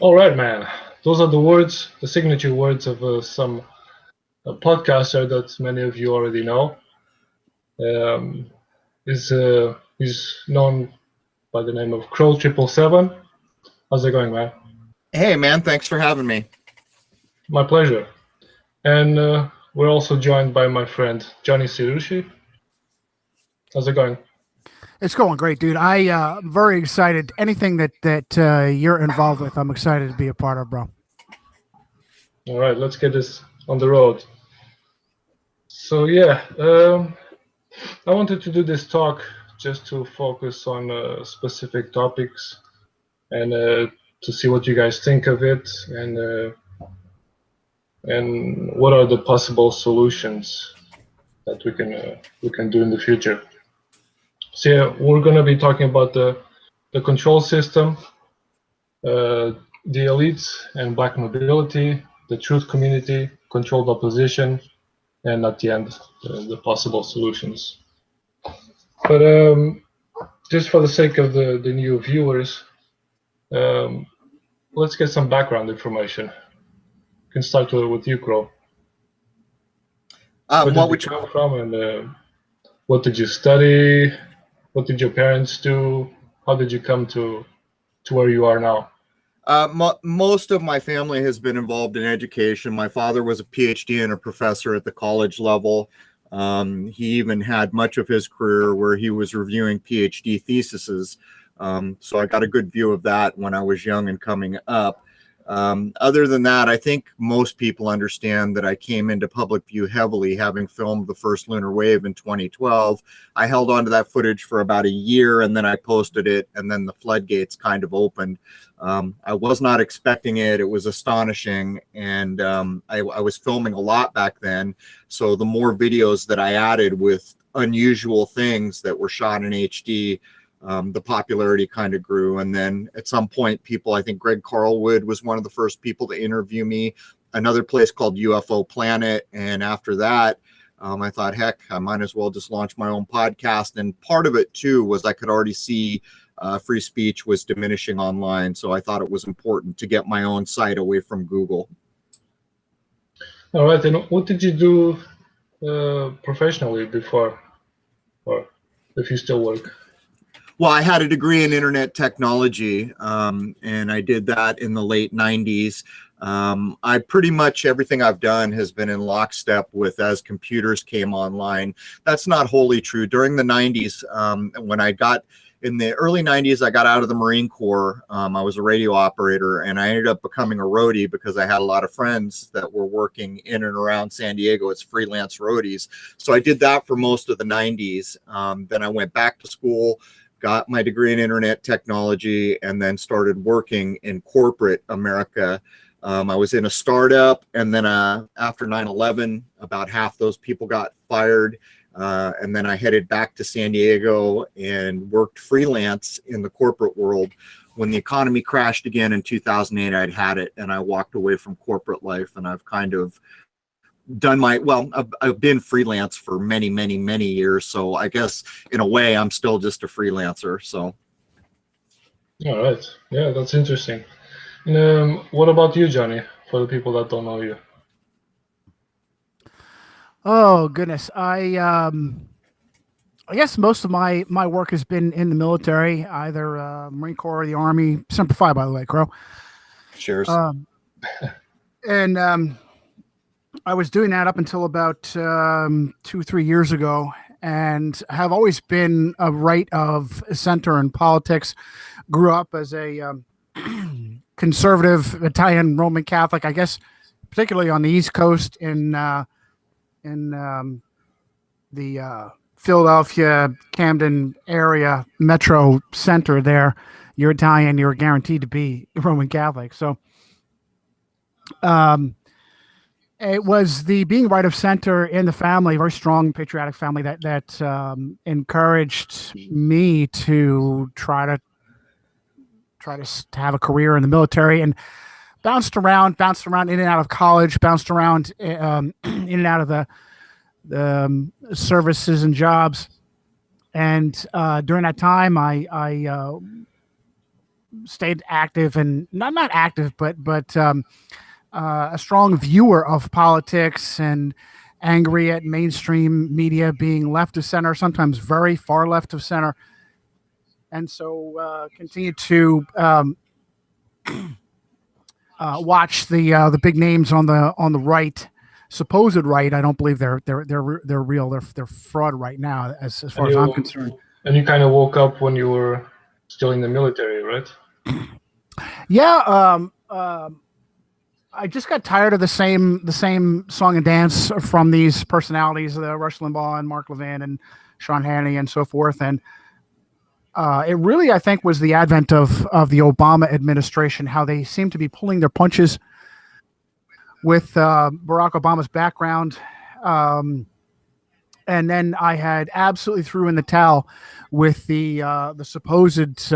All right, man. Those are the words, the signature words of some podcaster that many of you already know. Um, he's known by the name of Crrow777. How's it going, man? Hey, man, thanks for having me. My pleasure. And we're also joined by my friend Johnny Cirucci. How's it going? It's going great, dude. I'm very excited. Anything that you're involved with, I'm excited to be a part of, bro. All right, let's get this on the road. So yeah, I wanted to do this talk just to focus on specific topics and to see what you guys think of it and what are the possible solutions that we can do in the future. So yeah, we're gonna be talking about the control system, the elites and black mobility, the truth community, controlled opposition, and at the end, the possible solutions. But just for the sake of the new viewers, um, let's get some background information. We can start with you, Crow. Where did What you would you, come from, and what did you study? What did your parents do? How did you come to where you are now? Most of my family has been involved in education. My father was a PhD and a professor at the college level. He even had much of his career where he was reviewing PhD theses. So I got a good view of that when I was young and coming up. Other than that, I think most people understand that I came into public view heavily, having filmed the first lunar wave in 2012. I held on to that footage for about a year, and then I posted it, and then the floodgates kind of opened. I was not expecting it. It was astonishing, and I was filming a lot back then. So the more videos that I added with unusual things that were shot in HD, the popularity kind of grew. And then at some point, people, I think Greg Carlwood was one of the first people to interview me, another place called UFO Planet. And after that, I thought, heck, I might as well just launch my own podcast. And part of it, too, was I could already see free speech was diminishing online. So I thought it was important to get my own site away from Google. All right, and what did you do professionally before, or if you still work? Well, I had a degree in internet technology, and I did that in the late 90s. I pretty much everything I've done has been in lockstep with as computers came online. That's not wholly true. During the 90s, when I got in the early 90s, I got out of the Marine Corps. I was a radio operator, and I ended up becoming a roadie because I had a lot of friends that were working in and around San Diego as freelance roadies. So I did that for most of the 90s. Then I went back to school, got my degree in internet technology, and then started working in corporate America. I was in a startup, and then after 9/11, about half those people got fired. And then I headed back to San Diego and worked freelance in the corporate world. When the economy crashed again in 2008, I'd had it, and I walked away from corporate life, and I've kind of done I've been freelance for many, many, many years. So I guess in a way, I'm still just a freelancer. So. All right. Yeah, that's interesting. And what about you, Johnny, for the people that don't know you? Oh goodness, I guess most of my work has been in the military, either Marine Corps or the Army. Semper Fi, by the way, Crow. Cheers. And I was doing that up until about 2-3 years ago, and have always been a right of center in politics. Grew up as a conservative Italian Roman Catholic, I guess, particularly on the East Coast in the Philadelphia, Camden area metro center. There, you're Italian, you're guaranteed to be Roman Catholic. So, it was the being right of center in the family, very strong patriotic family, that encouraged me to try to have a career in the military, and bounced around in and out of college, bounced around in and out of the services and jobs. And during that time, I stayed active and not active, but a strong viewer of politics and angry at mainstream media being left of center, sometimes very far left of center. And so continue to watch the big names on the right, supposed right. I don't believe they're real. They're fraud right now, as far as I'm concerned. And you kind of woke up when you were still in the military, right? Yeah. I just got tired of the same song and dance from these personalities, the Rush Limbaugh and Mark Levin and Sean Hannity and so forth. And it really, I think, was the advent of the Obama administration, how they seem to be pulling their punches with Barack Obama's background. And then I had absolutely threw in the towel with the supposed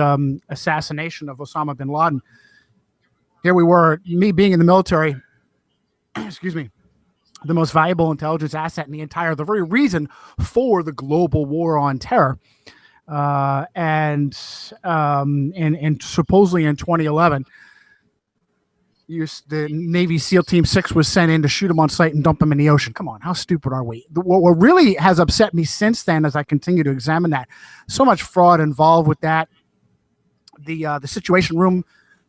assassination of Osama bin Laden. Here we were, me being in the military, excuse me, the most valuable intelligence asset in the very reason for the global war on terror. And supposedly in 2011, the Navy SEAL Team 6 was sent in to shoot him on sight and dump him in the ocean. Come on, how stupid are we? What really has upset me since then, as I continue to examine that, so much fraud involved with that. The Situation Room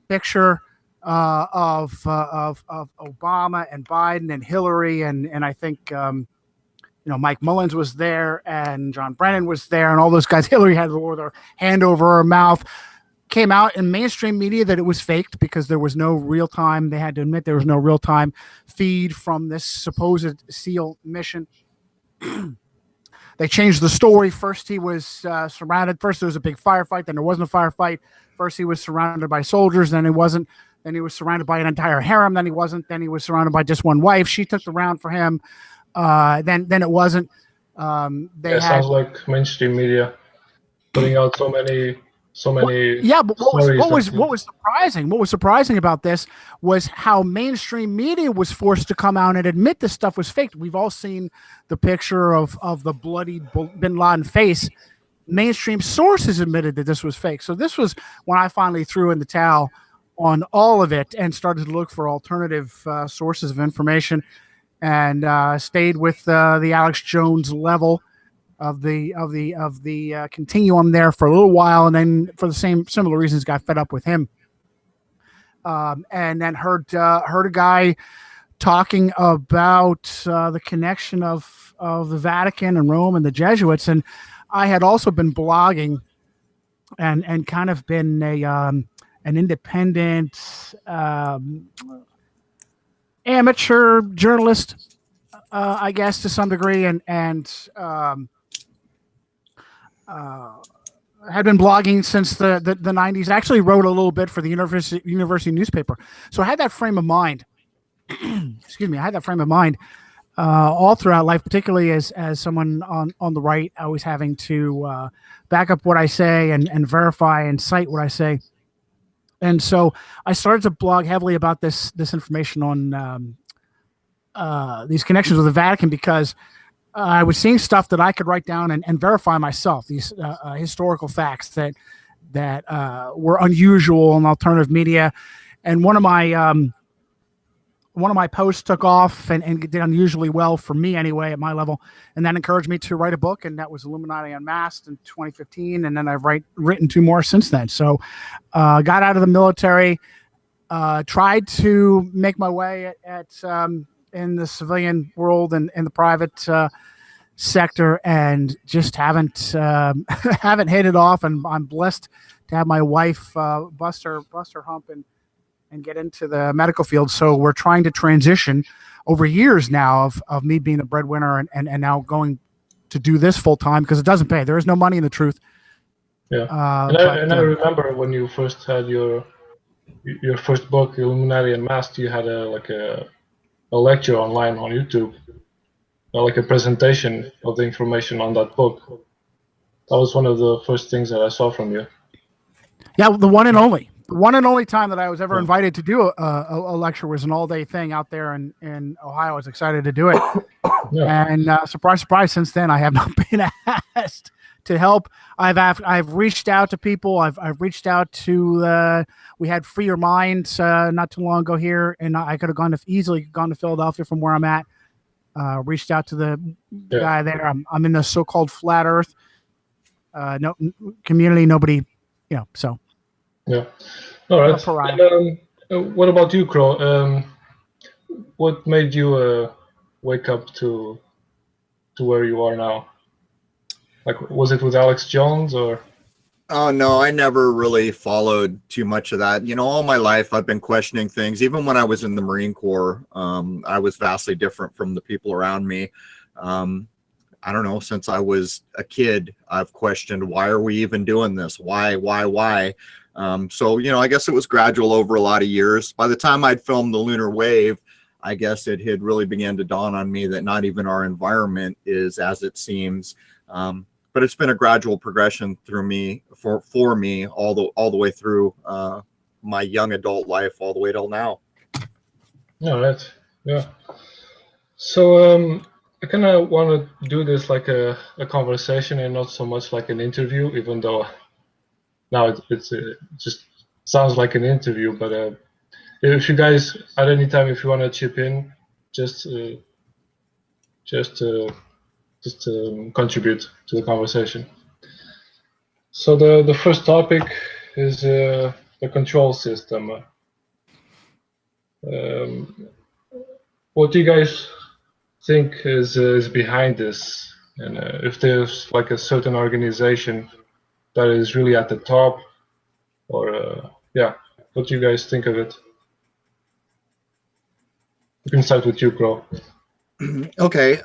picture of Obama and Biden and Hillary and I think Mike Mullins was there and John Brennan was there and all those guys. Hillary had their hand over her mouth. Came out in mainstream media that it was faked because there was no real time. They had to admit there was no real time feed from this supposed SEAL mission. They changed the story. First he was surrounded. First there was a big firefight. Then there wasn't a firefight. First he was surrounded by soldiers. Then he wasn't. Then he was surrounded by an entire harem. Then he wasn't. Then he was surrounded by just one wife. She took the round for him. Then it wasn't. Sounds like mainstream media putting out so many. Yeah, but what was surprising? What was surprising about this was how mainstream media was forced to come out and admit this stuff was fake. We've all seen the picture of the bloodied bin Laden face. Mainstream sources admitted that this was fake. So this was when I finally threw in the towel on all of it and started to look for alternative sources of information, and stayed with the Alex Jones level of the continuum there for a little while, and then for the similar reasons got fed up with him, and then heard a guy talking about the connection of the Vatican and Rome and the Jesuits, and I had also been blogging and kind of been an independent amateur journalist, I guess, to some degree, and had been blogging since the 90s. I actually wrote a little bit for the university newspaper. So I had that frame of mind. Excuse me. I had that frame of mind all throughout life, particularly as someone on the right, always having to back up what I say and verify and cite what I say. And so I started to blog heavily about this information on these connections with the Vatican, because I was seeing stuff that I could write down and verify myself, these historical facts that were unusual in alternative media. And one of my posts took off and did unusually well for me anyway, at my level. And that encouraged me to write a book, and that was Illuminati Unmasked in 2015. And then I've written 2 more since then. So got out of the military, tried to make my way in the civilian world and in the private sector, and just haven't hit it off. And I'm blessed to have my wife bust her hump and get into the medical field. So we're trying to transition over years now of me being the breadwinner and now going to do this full time, because it doesn't pay. There is no money in the truth. Yeah. I remember when you first had your first book, Illuminati Unmasked, you had a lecture online on YouTube, like a presentation of the information on that book. That was one of the first things that I saw from you. Yeah, the one and only time that I was ever invited to do a lecture was an all-day thing out there in Ohio. I was excited to do it. Yeah. And surprise, surprise, since then I have not been asked to help. I've reached out to people. I've reached out to we had Free Your Mind not too long ago here, and I could have easily gone to Philadelphia from where I'm at. Reached out to the guy there. I'm in the so-called flat Earth community. Nobody, so Yeah. All right. pariah. What about you, Crow? What made you wake up to where you are now? Like, was it with Alex Jones or? Oh, no, I never really followed too much of that. All my life I've been questioning things. Even when I was in the Marine Corps, I was vastly different from the people around me. I don't know, since I was a kid, I've questioned, why are we even doing this? Why? So, I guess it was gradual over a lot of years. By the time I'd filmed The Lunar Wave, I guess it had really began to dawn on me that not even our environment is as it seems. But it's been a gradual progression through me for me all the way through my young adult life, all the way till now. All right. Yeah. So I kind of want to do this like a conversation and not so much like an interview, even though now it just sounds like an interview. But if you guys at any time, if you want to chip in, just contribute to the conversation. So the first topic is the control system. What do you guys think is behind this, and if there's like a certain organization that is really at the top, or what do you guys think of it? We can start with you, Crow. Okay.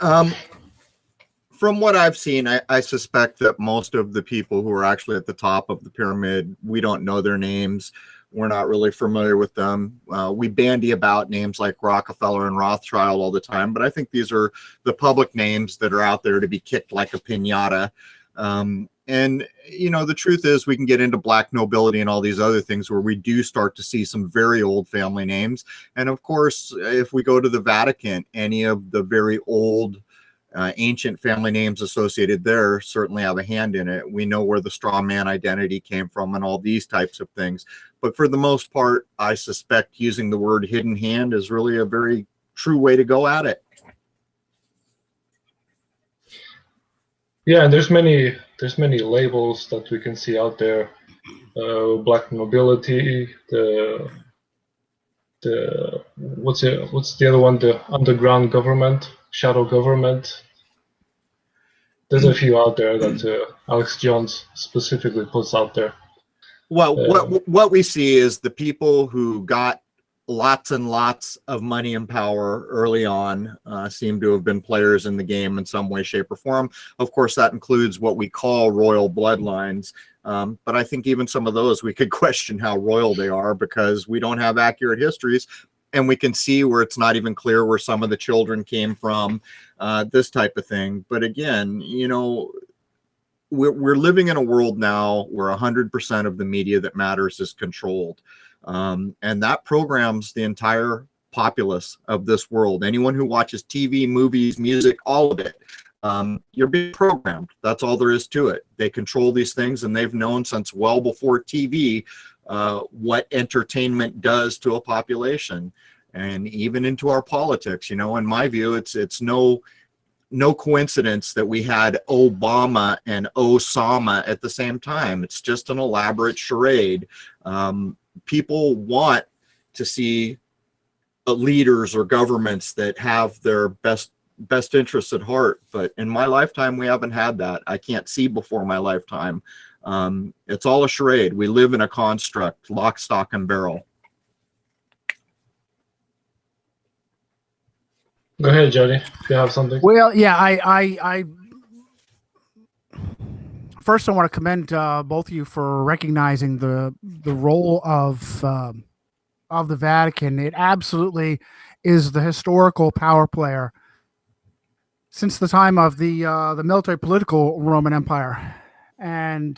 From what I've seen, I suspect that most of the people who are actually at the top of the pyramid, we don't know their names. We're not really familiar with them. We bandy about names like Rockefeller and Rothschild all the time, but I think these are the public names that are out there to be kicked like a piñata. And, the truth is we can get into black nobility and all these other things where we do start to see some very old family names. And of course, if we go to the Vatican, any of the very old ancient family names associated there certainly have a hand in it. We know where the straw man identity came from and all these types of things. But for the most part, I suspect using the word hidden hand is really a very true way to go at it. Yeah, and there's many labels that we can see out there. Black nobility, the what's the other one? The underground government, shadow government. There's a few out there that Alex Jones specifically puts out there. Well, what we see is the people who got lots and lots of money and power early on seem to have been players in the game in some way, shape, or form. Of course, that includes what we call royal bloodlines. But I think even some of those we could question how royal they are because we don't have accurate histories. And we can see where it's not even clear where some of the children came from, this type of thing. But again, we're living in a world now where 100% of the media that matters is controlled. And that programs the entire populace of this world. Anyone who watches TV, movies, music, all of it, you're being programmed. That's all there is to it. They control these things, and they've known since well before TV what entertainment does to a population, and even into our politics. In my view, it's no coincidence that we had Obama and Osama at the same time. It's just an elaborate charade. People want to see leaders or governments that have their best interests at heart, but in my lifetime we haven't had that. I can't see before my lifetime. It's all a charade. We live in a construct, lock, stock, and barrel. Go ahead, Johnny, if you have something. Well, yeah, I first I want to commend both of you for recognizing the role of the Vatican. It absolutely is the historical power player since the time of the military political Roman Empire, and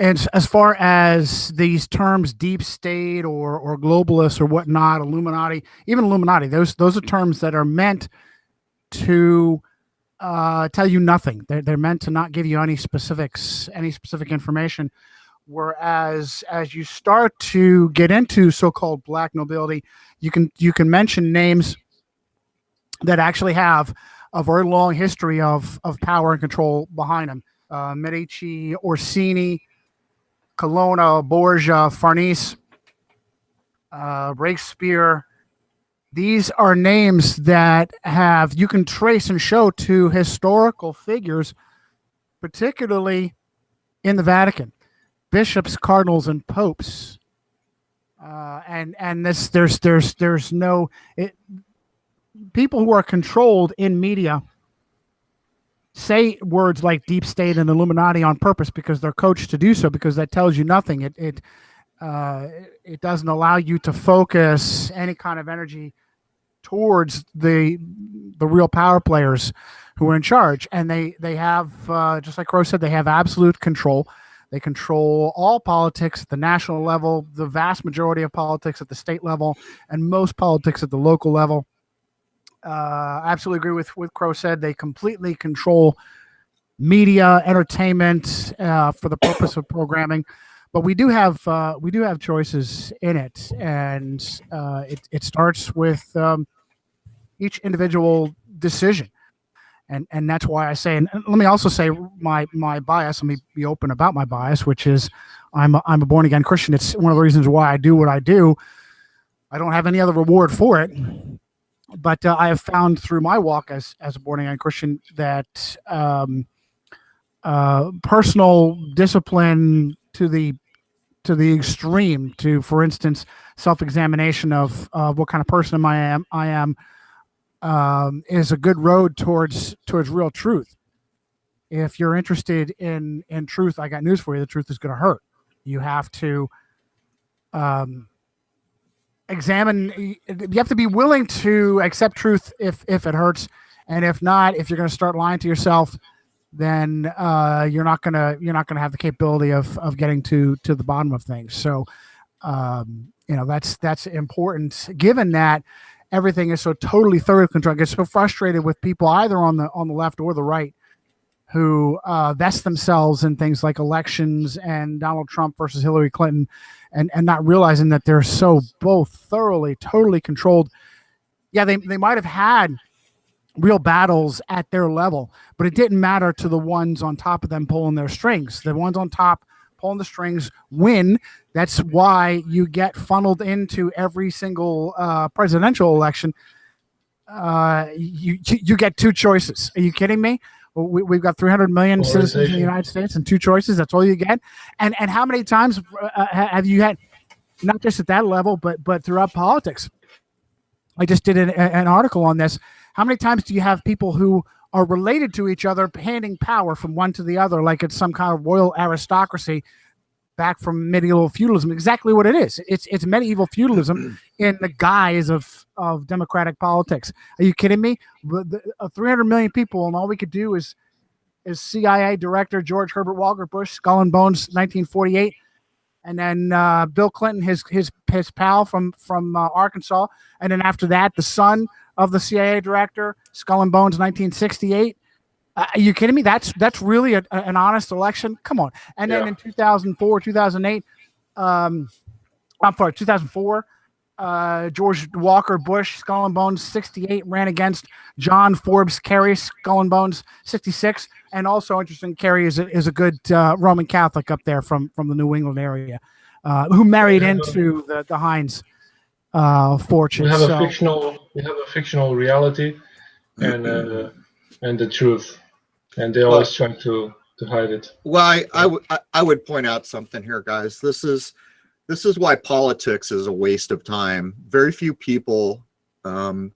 And as far as these terms, deep state or globalists or whatnot, Illuminati, even Illuminati, those are terms that are meant to tell you nothing. They're meant to not give you any specifics, any specific information. Whereas as you start to get into so-called black nobility, you can mention names that actually have a very long history of power and control behind them. Medici, Orsini, Colonna, Borgia, Farnese, Breakspear. These are names that you can trace and show to historical figures, particularly in the Vatican, bishops, cardinals, and popes. There's no people who are controlled in media say words like deep state and Illuminati on purpose because they're coached to do so, because that tells you nothing. It doesn't allow you to focus any kind of energy towards the real power players who are in charge. And they have, just like Crrow said, they have absolute control. They control all politics at the national level, the vast majority of politics at the state level, and most politics at the local level. Absolutely agree with what Crrow said. They completely control media, entertainment for the purpose of programming. But we do have choices in it, and it starts with each individual decision, and that's why I say. And let me also say my bias. Let me be open about my bias, which is I'm a born again Christian. It's one of the reasons why I do what I do. I don't have any other reward for it. But I have found through my walk as a born again Christian that personal discipline to the extreme, to, for instance, self-examination of what kind of person I am, is a good road towards real truth. If you're interested in truth, I got news for you: the truth is going to hurt. You have to examine. You have to be willing to accept truth if it hurts, and if not, if you're going to start lying to yourself, then you're not gonna have the capability of getting to the bottom of things. So that's important, given that everything is so totally thoroughly controlled. I get so frustrated with people either on the left or the right who vest themselves in things like elections and Donald Trump versus Hillary Clinton, and not realizing that they're so both thoroughly, totally controlled. Yeah, they might have had real battles at their level, but it didn't matter to the ones on top of them pulling their strings. The ones on top pulling the strings win. That's why you get funneled into every single presidential election. You get two choices. Are you kidding me? We've got 300 million citizens in the United States and two choices. That's all you get. And how many times have you had, not just at that level, but throughout politics? I just did an article on this. How many times do you have people who are related to each other handing power from one to the other like it's some kind of royal aristocracy back from medieval feudalism? Exactly what it is. It's medieval feudalism in the guise of democratic politics. Are you kidding me? 300 million people, and all we could do is CIA Director George Herbert Walker Bush, Skull and Bones, 1948. And then Bill Clinton, his pal from Arkansas, and then after that, the son of the CIA director, Skull and Bones, 1968. Are you kidding me? That's really an honest election. Come on. And then in 2004, 2008, 2004, George Walker Bush, Skull and Bones, 68, ran against John Forbes Kerry, Skull and Bones, 66. And also interesting, Kerry is a good Roman Catholic up there from the New England area, who married into the Heinz fortune. We have a fictional reality and the truth, and they're always trying to hide it. Well, I would point out something here, guys. This is why politics is a waste of time. Very few people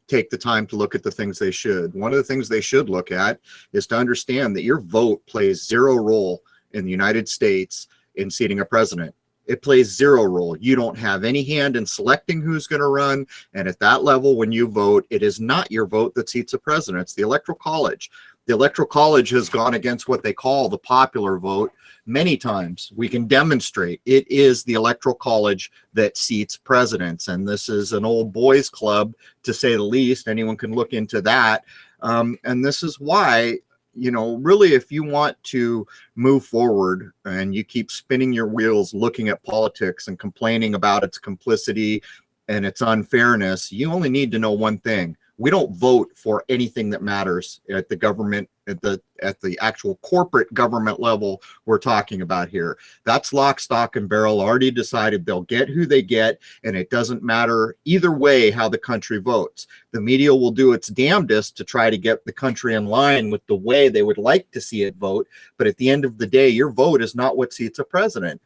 take the time to look at the things they should. One of the things they should look at is to understand that your vote plays zero role in the United States in seating a president. It plays zero role. You don't have any hand in selecting who's going to run. And at that level, when you vote, it is not your vote that seats a president. It's the Electoral College. The Electoral College has gone against what they call the popular vote many times. We can demonstrate it is the Electoral College that seats presidents. And this is an old boys club, to say the least. Anyone can look into that. And this is why, you know, really, if you want to move forward and you keep spinning your wheels looking at politics and complaining about its complicity and its unfairness, you only need to know one thing. We don't vote for anything that matters at the government, at the actual corporate government level we're talking about here. That's lock, stock, and barrel. Already decided they'll get who they get, and it doesn't matter either way how the country votes. The media will do its damnedest to try to get the country in line with the way they would like to see it vote, but at the end of the day, your vote is not what seats a president.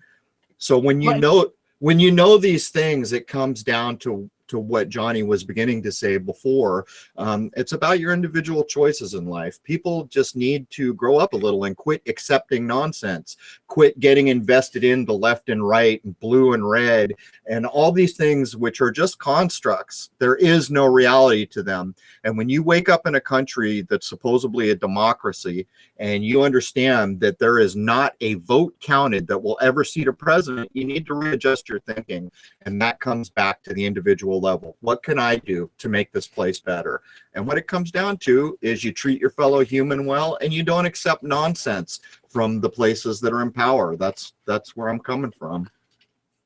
So when you know these things, it comes down to what Johnny was beginning to say before. It's about your individual choices in life. People just need to grow up a little and quit accepting nonsense, quit getting invested in the left and right and blue and red and all these things, which are just constructs. There is no reality to them. And when you wake up in a country that's supposedly a democracy and you understand that there is not a vote counted that will ever seat a president, you need to readjust your thinking. And that comes back to the individual level. What can I do to make this place better? And what it comes down to is you treat your fellow human well, and you don't accept nonsense from the places that are in power. That's where I'm coming from.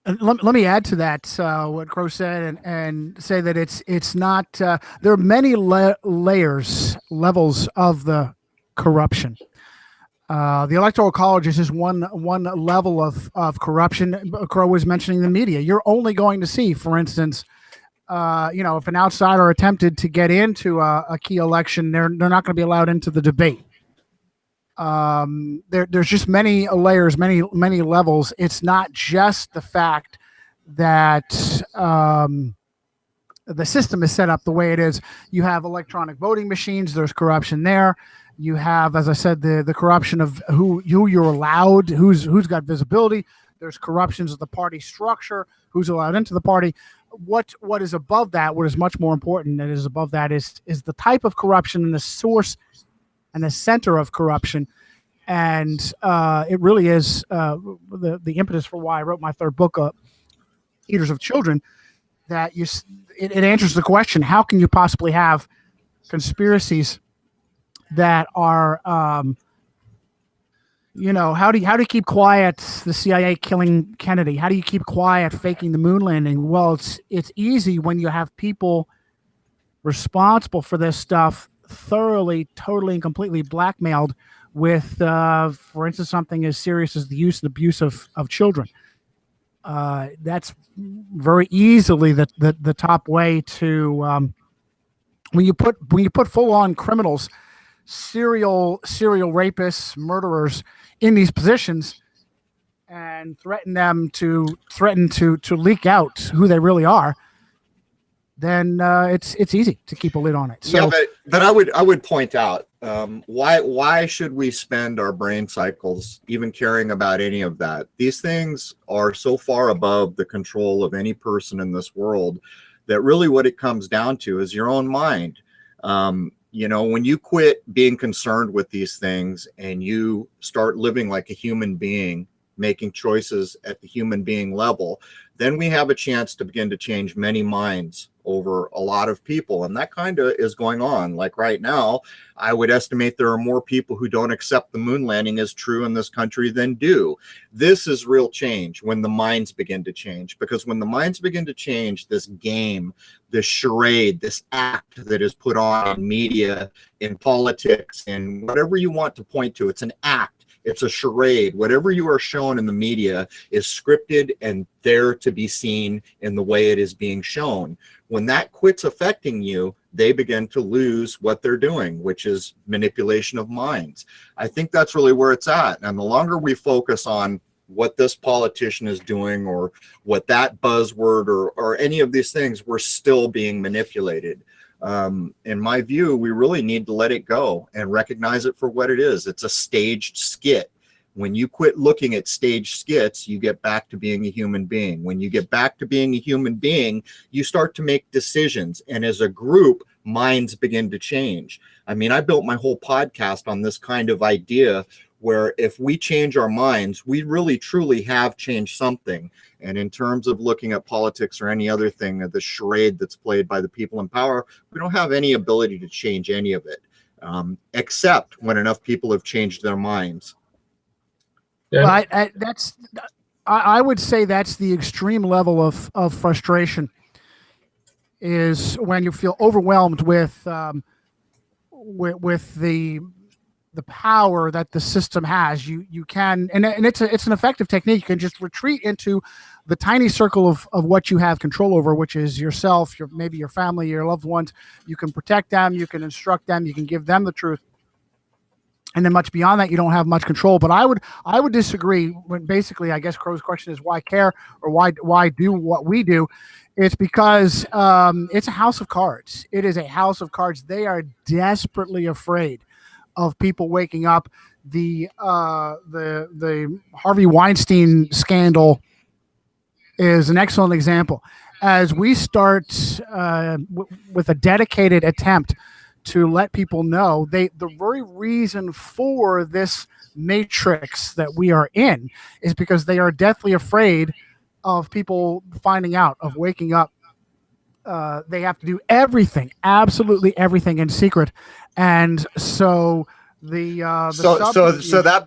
And let me add to that what Crrow said, and say that it's not. There are many levels of the corruption. The Electoral College is just one level of corruption. Crrow was mentioning the media. You're only going to see, for instance, you know, if an outsider attempted to get into a key election, they're not going to be allowed into the debate. There's just many layers, many levels. It's not just the fact that the system is set up the way it is. You have electronic voting machines. There's corruption there. You have, as I said, the corruption of who you're allowed, who's got visibility. There's corruptions of the party structure, who's allowed into the party. What is above that, what is much more important that is above that is the type of corruption and the source and the center of corruption. And it really is the impetus for why I wrote my third book, Eaters of Children, that it answers the question, how can you possibly have conspiracies that are, you know, how do you keep quiet the CIA killing Kennedy? How do you keep quiet faking the moon landing? Well, it's easy when you have people responsible for this stuff thoroughly, totally, and completely blackmailed with, for instance, something as serious as the use and abuse of children. That's very easily the top way to when you put full on criminals, serial rapists, murderers in these positions, and threaten to leak out who they really are, then it's easy to keep a lid on it. So, yeah, but I would point out, why should we spend our brain cycles even caring about any of that? These things are so far above the control of any person in this world that really what it comes down to is your own mind. You know, when you quit being concerned with these things and you start living like a human being, making choices at the human being level, then we have a chance to begin to change many minds over a lot of people. And that kind of is going on. Like right now, I would estimate there are more people who don't accept the moon landing as true in this country than do. This is real change when the minds begin to change, because when the minds begin to change, this game, this charade, this act that is put on in media, in politics, and whatever you want to point to, it's an act. It's a charade. Whatever you are shown in the media is scripted and there to be seen in the way it is being shown. When that quits affecting you, they begin to lose what they're doing, which is manipulation of minds. I think that's really where it's at. And the longer we focus on what this politician is doing or what that buzzword or any of these things, we're still being manipulated. In my view, we really need to let it go and recognize it for what it is. It's a staged skit. When you quit looking at staged skits, you get back to being a human being. When you get back to being a human being, you start to make decisions. And as a group, minds begin to change. I mean, I built my whole podcast on this kind of idea where if we change our minds, we really truly have changed something. And in terms of looking at politics or any other thing, the charade that's played by the people in power, we don't have any ability to change any of it, except when enough people have changed their minds. Yeah. Well, I would say that's the extreme level of frustration, is when you feel overwhelmed with the power that the system has. You can, and it's an effective technique. You can just retreat into the tiny circle of what you have control over, which is yourself, maybe your family, your loved ones. You can protect them, you can instruct them, you can give them the truth. And then much beyond that, you don't have much control. But I would disagree when basically, I guess Crow's question is why care, or why do what we do. It's because it's a house of cards. It is a house of cards. They are desperately afraid of people waking up. The Harvey Weinstein scandal is an excellent example. As we start with a dedicated attempt to let people know, the very reason for this matrix that we are in is because they are deathly afraid of people finding out, of waking up. They have to do everything, absolutely everything, in secret, and so that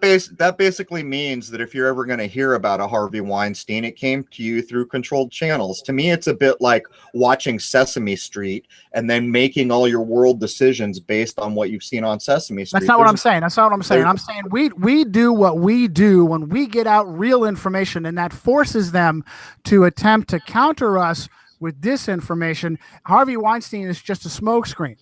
basically means that if you're ever going to hear about a Harvey Weinstein, it came to you through controlled channels. To me, it's a bit like watching Sesame Street and then making all your world decisions based on what you've seen on Sesame Street. That's not what I'm saying. That's not what I'm saying. I'm saying we do what we do when we get out real information, and that forces them to attempt to counter us with disinformation. Harvey Weinstein is just a smokescreen.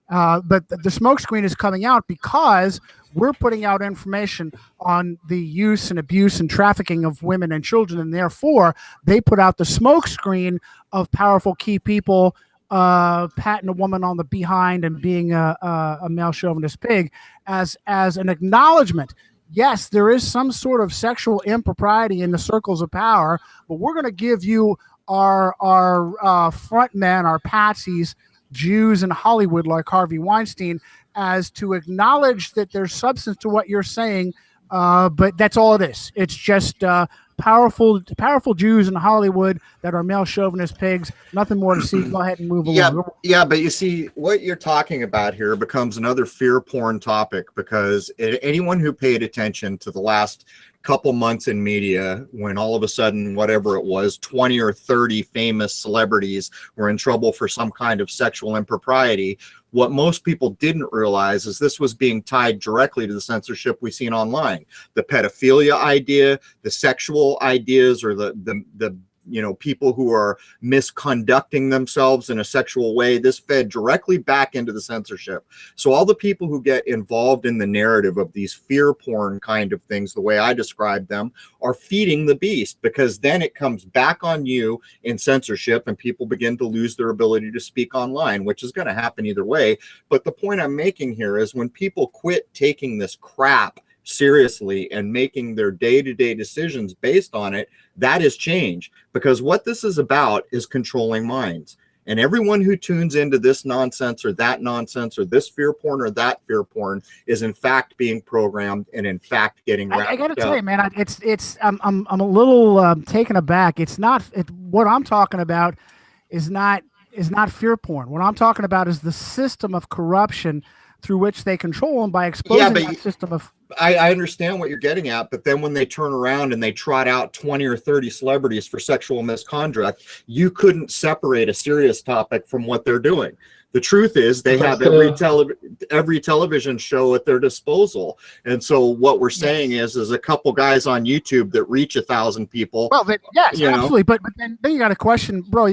But the smokescreen is coming out because we're putting out information on the use and abuse and trafficking of women and children, and therefore they put out the smokescreen of powerful key people patting a woman on the behind and being a male chauvinist pig as an acknowledgement. Yes, there is some sort of sexual impropriety in the circles of power, but we're going to give you our front men, our patsies, Jews in Hollywood like Harvey Weinstein, as to acknowledge that there's substance to what you're saying, but that's all it is. It's just powerful Jews in Hollywood that are male chauvinist pigs. Nothing more to see. Go ahead and move along. Yeah, but you see, what you're talking about here becomes another fear porn topic, because anyone who paid attention to the last couple months in media, when all of a sudden, whatever it was, 20 or 30 famous celebrities were in trouble for some kind of sexual impropriety, what most people didn't realize is this was being tied directly to the censorship we've seen online. The pedophilia idea, the sexual ideas, or the people who are misconducting themselves in a sexual way, this fed directly back into the censorship. So all the people who get involved in the narrative of these fear porn kind of things, the way I describe them, are feeding the beast, because then it comes back on you in censorship and people begin to lose their ability to speak online, which is going to happen either way. But the point I'm making here is when people quit taking this crap seriously and making their day-to-day decisions based on it, that is change. Because what this is about is controlling minds. And everyone who tunes into this nonsense or that nonsense or this fear porn or that fear porn is in fact being programmed and in fact getting wrapped up. I gotta tell you, man, I'm a little taken aback. What I'm talking about is not fear porn. What I'm talking about is the system of corruption through which they control them by exposing that system of. I understand what you're getting at, but then when they turn around and they trot out 20 or 30 celebrities for sexual misconduct, you couldn't separate a serious topic from what they're doing. The truth is they have every television show at their disposal. And so what we're saying is a couple guys on YouTube that reach 1,000 people. Well, yes, absolutely. But then you got to question, bro,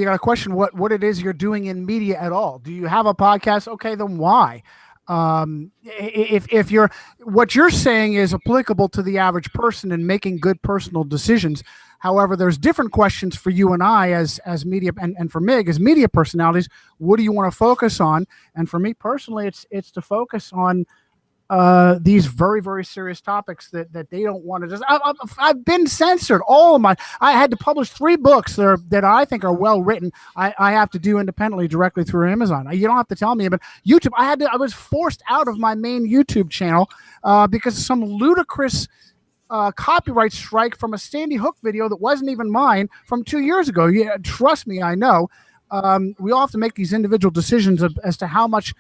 what it is you're doing in media at all. Do you have a podcast? Okay, then why? If what you're saying is applicable to the average person in making good personal decisions. However, there's different questions for you and I as media, and for Mig as media personalities. What do you want to focus on? And for me personally, it's to focus on these very, very serious topics that they don't want to just. I've been censored. All of my. I had to publish 3 books that I think are well written. I have to do independently directly through Amazon. You don't have to tell me, but YouTube. I was forced out of my main YouTube channel because of some ludicrous copyright strike from a Sandy Hook video that wasn't even mine from 2 years ago. Yeah, trust me, I know. We all have to make these individual decisions as to how much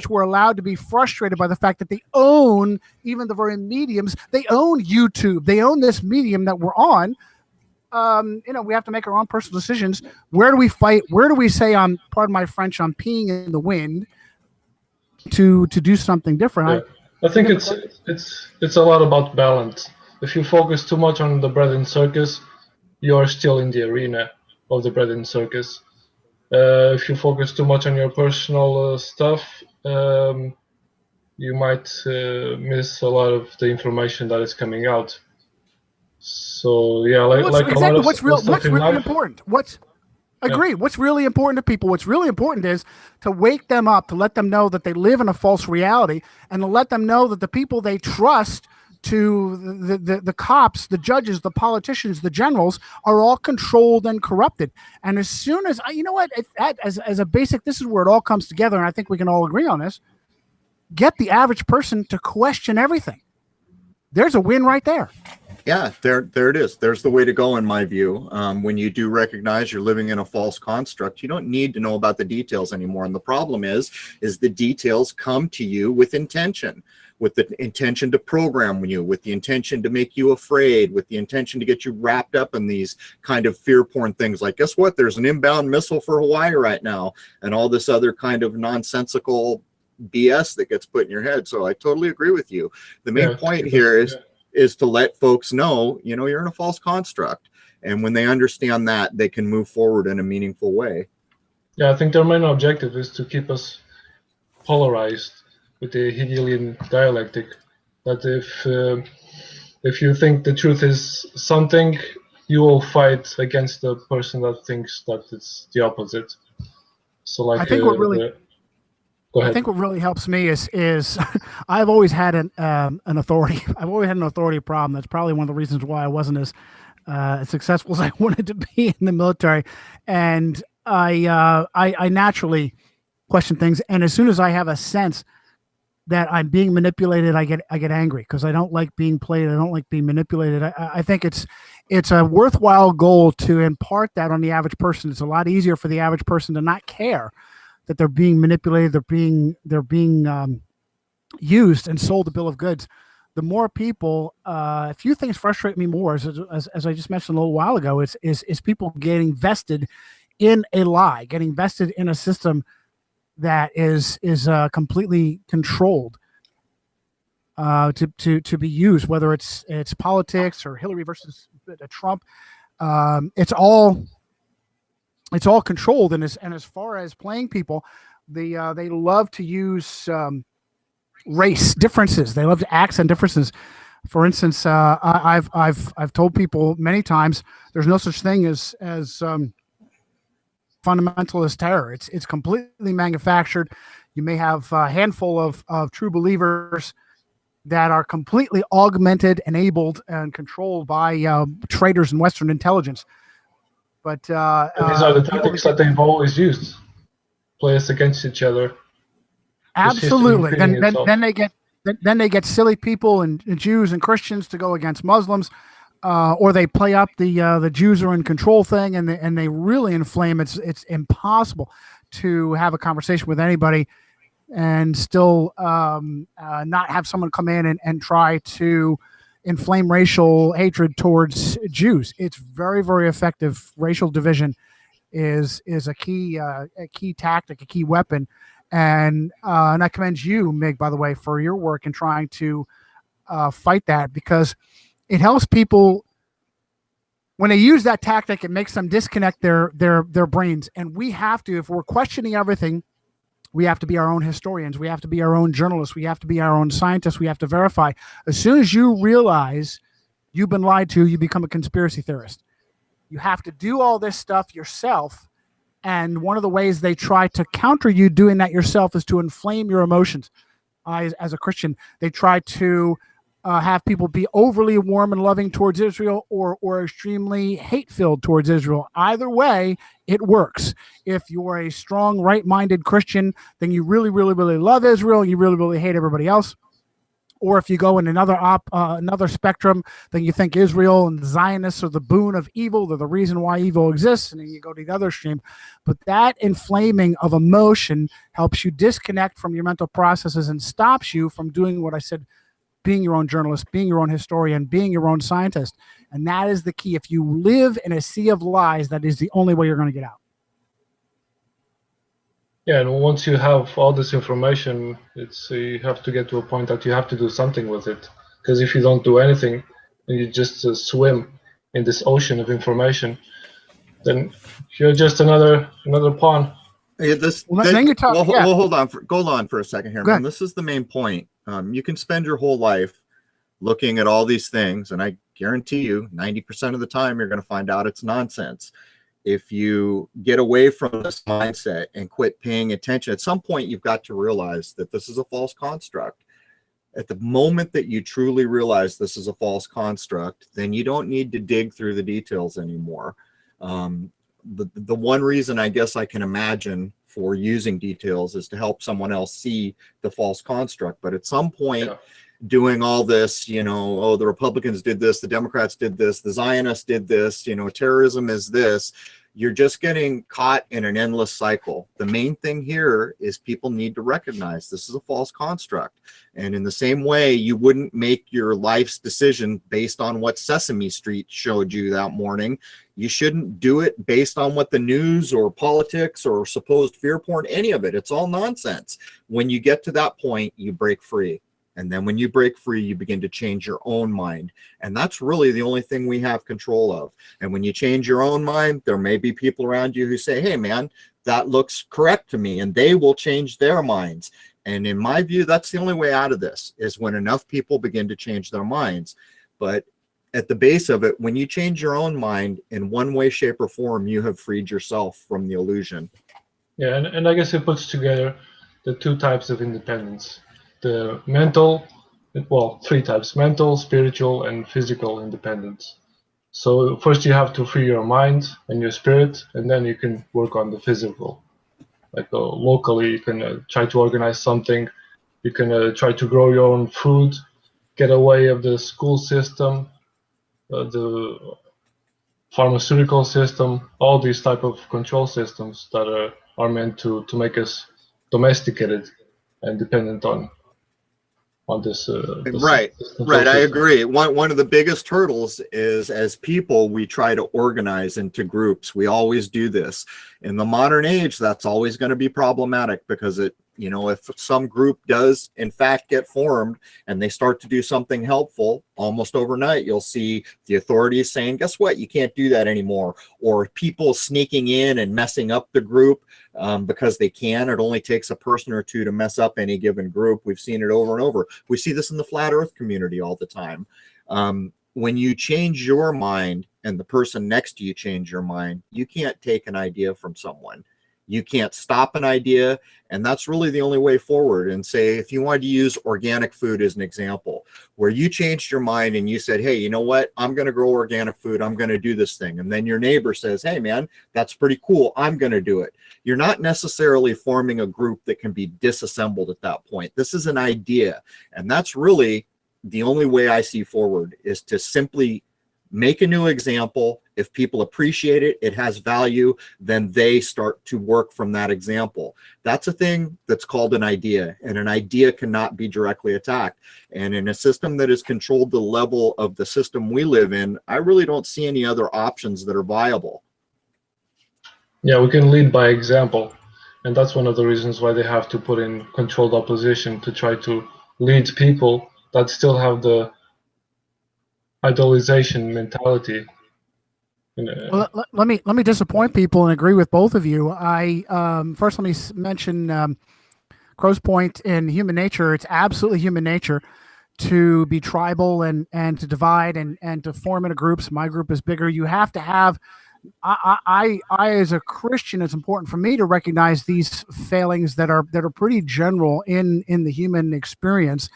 we're allowed to be frustrated by the fact that they own even the very mediums. They own YouTube. They own this medium that we're on. We have to make our own personal decisions. Where do we fight? Where do we say, pardon my French, I'm peeing in the wind to do something different? Yeah. I think it's a lot about balance. If you focus too much on the bread and circus, you're still in the arena of the bread and circus. If you focus too much on your personal stuff, you might miss a lot of the information that is coming out. So yeah, what's really important. What's really important to people? What's really important is to wake them up, to let them know that they live in a false reality, and to let them know that the people they trust, to the cops, the judges, the politicians, the generals, are all controlled and corrupted. And as soon as as a basic, this is where it all comes together, and I think we can all agree on this. Get the average person to question everything. There's a win right there. Yeah, there it is. There's the way to go, in my view. When you do recognize you're living in a false construct, you don't need to know about the details anymore. And the problem is the details come to you with intention. With the intention to program you, with the intention to make you afraid, with the intention to get you wrapped up in these kind of fear porn things like, guess what, there's an inbound missile for Hawaii right now, and all this other kind of nonsensical BS that gets put in your head. So I totally agree with you. The main point here is to let folks know, you're in a false construct. And when they understand that, they can move forward in a meaningful way. Yeah, I think their main objective is to keep us polarized with the Hegelian dialectic, that if you think the truth is something, you will fight against the person that thinks that it's the opposite. So I think what really helps me is I've always had an authority. I've always had an authority problem. That's probably one of the reasons why I wasn't as successful as I wanted to be in the military. And I naturally question things. And as soon as I have a sense that I'm being manipulated, I get angry because I don't like being played. I don't like being manipulated. I think it's a worthwhile goal to impart that on the average person. It's a lot easier for the average person to not care that they're being manipulated, they're being used and sold a bill of goods. The more people, a few things frustrate me more, as I just mentioned a little while ago, is people getting vested in a lie, getting vested in a system that is completely controlled to be used, whether it's politics or Hillary versus Trump. It's all controlled, and as far as playing people, they love to use race differences. They love to accent differences. For instance, I've told people many times there's no such thing as fundamentalist terror. It's completely manufactured. You may have a handful of true believers that are completely augmented, enabled, and controlled by traitors and Western intelligence. But these are the tactics that they've always used. Play us against each other. Absolutely. Then they get silly people and Jews and Christians to go against Muslims. Or they play up the Jews are in control thing, and they really inflame. It's impossible to have a conversation with anybody and still not have someone come in and try to inflame racial hatred towards Jews. It's very, very effective. Racial division is a key tactic, a key weapon, and I commend you, Mig, by the way, for your work in trying to fight that, because it helps people. When they use that tactic, it makes them disconnect their brains. And we have to, if we're questioning everything, we have to be our own historians. We have to be our own journalists. We have to be our own scientists. We have to verify. As soon as you realize you've been lied to, you become a conspiracy theorist. You have to do all this stuff yourself. And one of the ways they try to counter you doing that yourself is to inflame your emotions. as a Christian, they try to have people be overly warm and loving towards Israel or extremely hate-filled towards Israel. Either way, it works. If you're a strong, right-minded Christian, then you really, really, really love Israel and you really, really hate everybody else. Or if you go in another spectrum, then you think Israel and the Zionists are the boon of evil. They're the reason why evil exists. And then you go to the other extreme. But that inflaming of emotion helps you disconnect from your mental processes and stops you from doing what I said, being your own journalist, being your own historian, being your own scientist. And that is the key. If you live in a sea of lies, that is the only way you're going to get out. Yeah, and once you have all this information, you have to get to a point that you have to do something with it. Because if you don't do anything, and you just swim in this ocean of information, then you're just another pawn. Yeah, hold on for a second here, man. This is the main point. You can spend your whole life looking at all these things, and I guarantee you 90% of the time you're going to find out it's nonsense. If you get away from this mindset and quit paying attention, at some point you've got to realize that this is a false construct. At the moment that you truly realize this is a false construct, then you don't need to dig through the details anymore. The one reason I guess I can imagine for using details is to help someone else see the false construct. But at some point, doing all this, the Republicans did this, the Democrats did this, the Zionists did this, terrorism is this, you're just getting caught in an endless cycle. The main thing here is people need to recognize this is a false construct. And in the same way, you wouldn't make your life's decision based on what Sesame Street showed you that morning. You shouldn't do it based on what the news or politics or supposed fear porn, any of it. It's all nonsense. When you get to that point, you break free. And then when you break free, you begin to change your own mind. And that's really the only thing we have control of. And when you change your own mind, there may be people around you who say, hey, man, that looks correct to me. And they will change their minds. And in my view, that's the only way out of this, is when enough people begin to change their minds. But at the base of it, when you change your own mind in one way, shape, or form, you have freed yourself from the illusion. Yeah, and I guess it puts together the two types of independence. The mental, well, three types: mental, spiritual, and physical independence. So first you have to free your mind and your spirit, and then you can work on the physical. Like locally, you can try to organize something. You can try to grow your own food, get away of the school system, the pharmaceutical system, all these type of control systems that are meant to make us domesticated and dependent on this. Right. I agree. One of the biggest hurdles is, as people, we try to organize into groups. We always do this. In the modern age, that's always going to be problematic, because if some group does in fact get formed and they start to do something helpful, almost overnight you'll see the authorities saying, guess what, you can't do that anymore. Or people sneaking in and messing up the group because they can. It only takes a person or two to mess up any given group. We've seen it over and over. We see this in the flat earth community all the time. When you change your mind and the person next to you change your mind, you can't take an idea from someone. You can't stop an idea, and that's really the only way forward. And say, if you wanted to use organic food as an example, where you changed your mind and you said, hey, you know what, I'm going to grow organic food, I'm going to do this thing. And then your neighbor says, hey, man, that's pretty cool, I'm going to do it. You're not necessarily forming a group that can be disassembled at that point. This is an idea. And that's really the only way I see forward, is to simply make a new example. If people appreciate it, it has value, then they start to work from that example. That's a thing that's called an idea, and an idea cannot be directly attacked. And in a system that is controlled to the level of the system we live in, I really don't see any other options that are viable. Yeah, we can lead by example. And that's one of the reasons why they have to put in controlled opposition, to try to lead people that still have the idolization mentality. Well, let me disappoint people and agree with both of you. First, let me mention Crow's point in human nature. It's absolutely human nature to be tribal and to divide and to form into groups. My group is bigger. You have to have as a Christian, it's important for me to recognize these failings that are pretty general in the human experience,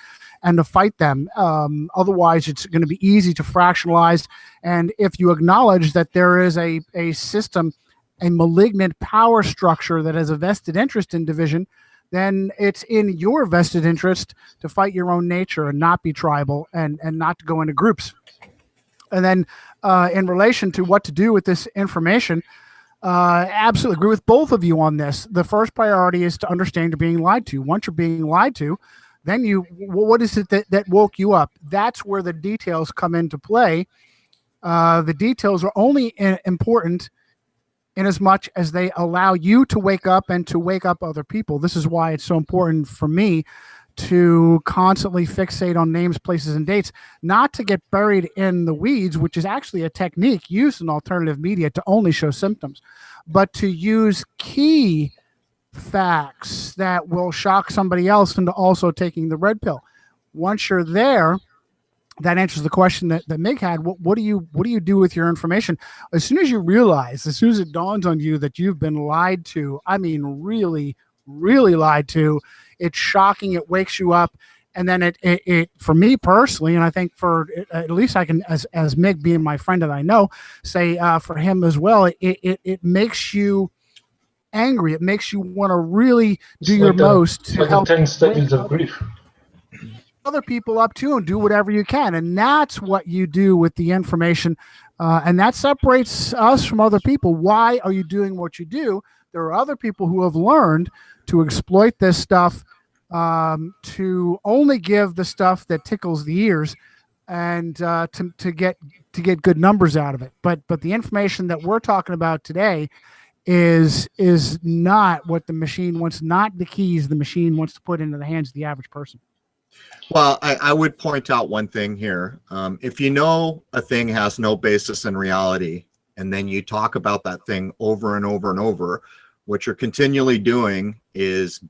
and to fight them. Otherwise, it's going to be easy to fractionalize. And if you acknowledge that there is a system, a malignant power structure that has a vested interest in division, then it's in your vested interest to fight your own nature and not be tribal, and not to go into groups. And then in relation to what to do with this information, absolutely agree with both of you on this. The first priority is to understand you're being lied to. Once you're being lied to, then what is it that woke you up? That's where the details come into play. The details are only important in as much as they allow you to wake up and to wake up other people. This is why it's so important for me to constantly fixate on names, places, and dates, not to get buried in the weeds, which is actually a technique used in alternative media to only show symptoms, but to use key facts that will shock somebody else into also taking the red pill. Once you're there, that answers the question that Mig had. What do you do with your information? As soon as you realize, as soon as it dawns on you that you've been lied to, I mean, really, really lied to, it's shocking. It wakes you up. And then it for me personally, and I think for at least I can, as Mig being my friend that I know, say for him as well, it makes you angry. It makes you want to really do your most to help the 10 stages of grief. Other people up too, and do whatever you can. And that's what you do with the information. And that separates us from other people. Why are you doing what you do? There are other people who have learned to exploit this stuff, to only give the stuff that tickles the ears, and to get good numbers out of it. But the information that we're talking about today is not what the machine wants, not the keys the machine wants to put into the hands of the average person. Well, I would point out one thing here. If you know a thing has no basis in reality, and then you talk about that thing over and over and over, what you're continually doing is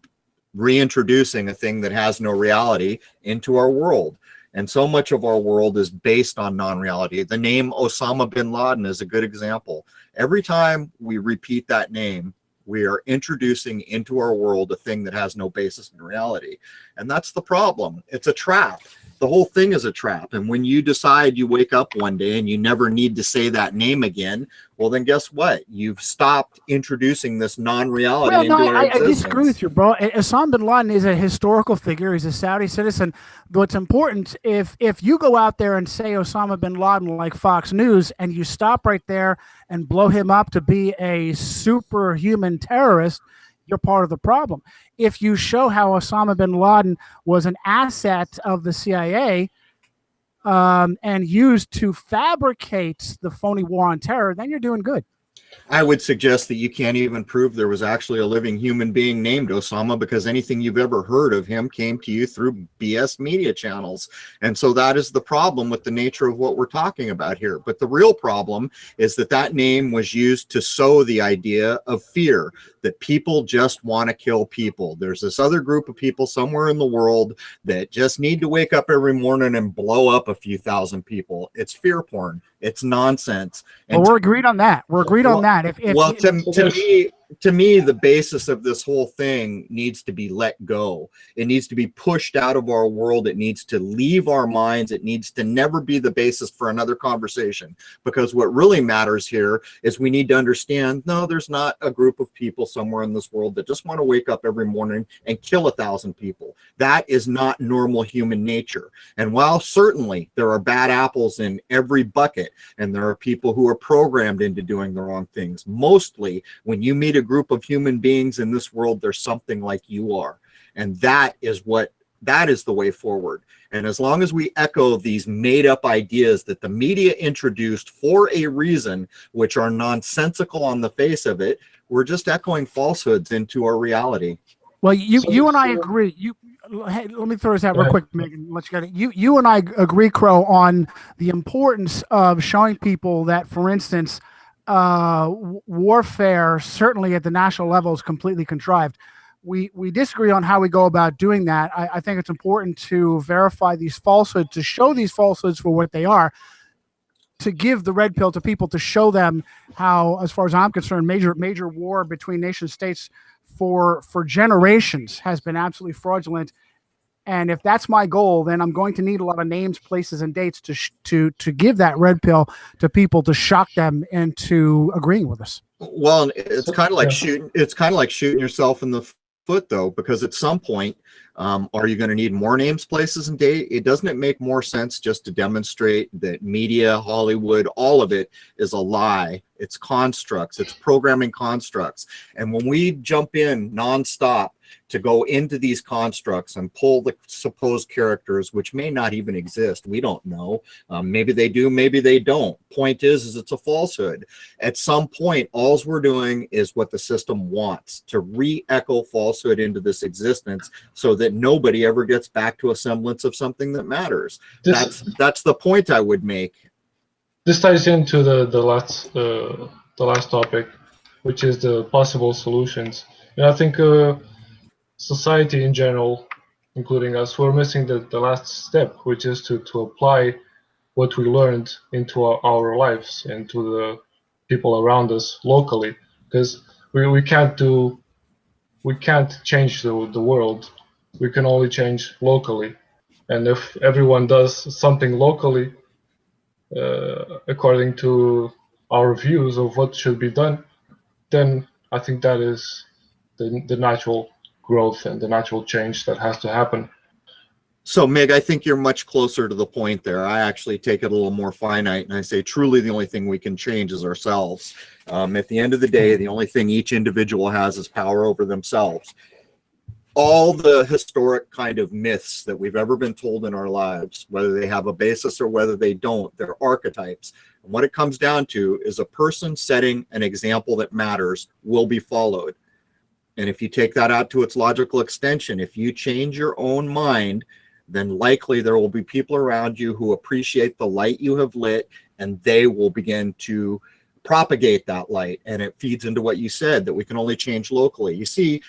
reintroducing a thing that has no reality into our world. And so much of our world is based on non-reality. The name Osama bin Laden is a good example. Every time we repeat that name, we are introducing into our world a thing that has no basis in reality. And that's the problem. It's a trap. The whole thing is a trap. And when you decide you wake up one day and you never need to say that name again, well, then guess what? You've stopped introducing this non-reality into our existence. I disagree with you, bro. Osama bin Laden is a historical figure. He's a Saudi citizen. What's important, if you go out there and say Osama bin Laden like Fox News, and you stop right there and blow him up to be a superhuman terrorist, you're part of the problem. If you show how Osama bin Laden was an asset of the CIA and used to fabricate the phony war on terror, then you're doing good. I would suggest that you can't even prove there was actually a living human being named Osama, because anything you've ever heard of him came to you through BS media channels. And so that is the problem with the nature of what we're talking about here. But the real problem is that name was used to sow the idea of fear, that people just want to kill people. There's this other group of people somewhere in the world that just need to wake up every morning and blow up a few thousand people. It's fear porn. It's nonsense. And we're agreed on that. We're agreed on that. To me, the basis of this whole thing needs to be let go. It needs to be pushed out of our world. It needs to leave our minds. It needs to never be the basis for another conversation. Because what really matters here is we need to understand, no, there's not a group of people somewhere in this world that just want to wake up every morning and kill 1,000 people. That is not normal human nature. And while certainly there are bad apples in every bucket, and there are people who are programmed into doing the wrong things, mostly when you meet a group of human beings in this world, there's something like you are. And that is the way forward. And as long as we echo these made up ideas that the media introduced for a reason, which are nonsensical on the face of it, we're just echoing falsehoods into our reality. Well, you and I agree. Hey, let me throw this out real quick, Megan. Let you get it. You and I agree, Crow, on the importance of showing people that, for instance, warfare, certainly at the national level, is completely contrived. We disagree on how we go about doing that. I think it's important to verify these falsehoods, to show these falsehoods for what they are. to give the red pill to people, to show them how, as far as I'm concerned, major war between nation states for generations has been absolutely fraudulent. And if that's my goal, then I'm going to need a lot of names, places, and dates to give that red pill to people, to shock them into agreeing with us. Well, it's kind of like shooting. It's kind of like shooting yourself in the foot, though, because at some point, are you going to need more names, places, and date? Doesn't it make more sense just to demonstrate that media, Hollywood, all of it is a lie? It's constructs. It's programming constructs. And when we jump in nonstop to go into these constructs and pull the supposed characters, which may not even exist, we don't know. Maybe they do, maybe they don't. Point is it's a falsehood. At some point, all we're doing is what the system wants, to re-echo falsehood into this existence so that nobody ever gets back to a semblance of something that matters. That's the point I would make. This ties into the last topic, which is the possible solutions. And I think society in general, including us, we're missing the last step, which is to apply what we learned into our lives and to the people around us locally, because we can't change the world. We can only change locally. And if everyone does something locally, according to our views of what should be done, then I think that is the natural growth and the natural change that has to happen. So, Meg, I think you're much closer to the point there. I actually take it a little more finite, and I say truly the only thing we can change is ourselves. At the end of the day, the only thing each individual has is power over themselves. All the historic kind of myths that we've ever been told in our lives, whether they have a basis or whether they don't, they're archetypes. And what it comes down to is a person setting an example that matters will be followed. And if you take that out to its logical extension, if you change your own mind, then likely there will be people around you who appreciate the light you have lit, and they will begin to propagate that light. And it feeds into what you said, that we can only change locally. You see,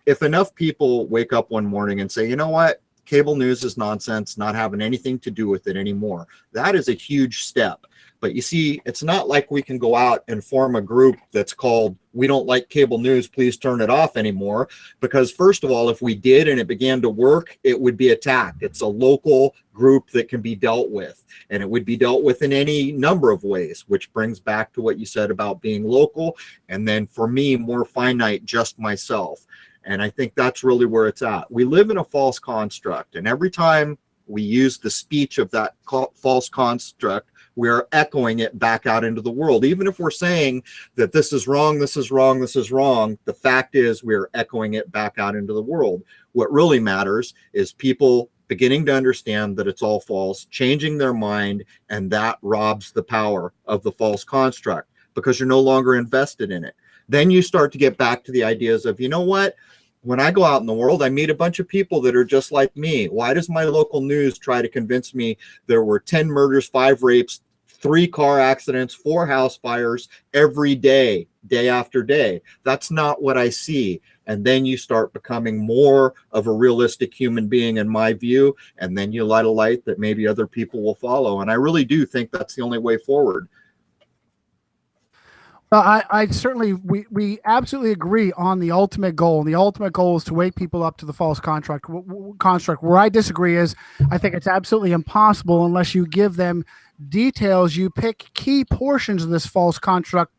if enough people wake up one morning and say, you know what, cable news is nonsense, not having anything to do with it anymore, that is a huge step. But you see, it's not like we can go out and form a group that's called, we don't like cable news, please turn it off anymore. Because first of all, if we did and it began to work, it would be attacked. It's a local group that can be dealt with. And it would be dealt with in any number of ways, which brings back to what you said about being local. And then for me, more finite, just myself. And I think that's really where it's at. We live in a false construct. And every time we use the speech of that false construct, we're echoing it back out into the world. Even if we're saying that this is wrong, this is wrong, this is wrong, the fact is we're echoing it back out into the world. What really matters is people beginning to understand that it's all false, changing their mind, and that robs the power of the false construct because you're no longer invested in it. Then you start to get back to the ideas of, you know what? When I go out in the world, I meet a bunch of people that are just like me. Why does my local news try to convince me there were 10 murders, 5 rapes, 3 car accidents, 4 house fires every day, day after day? That's not what I see. And then you start becoming more of a realistic human being, in my view, and then you light a light that maybe other people will follow. And I really do think that's the only way forward. I certainly, we absolutely agree on the ultimate goal. And the ultimate goal is to wake people up to the false construct. Where I disagree is, I think it's absolutely impossible unless you give them details. You pick key portions of this false construct,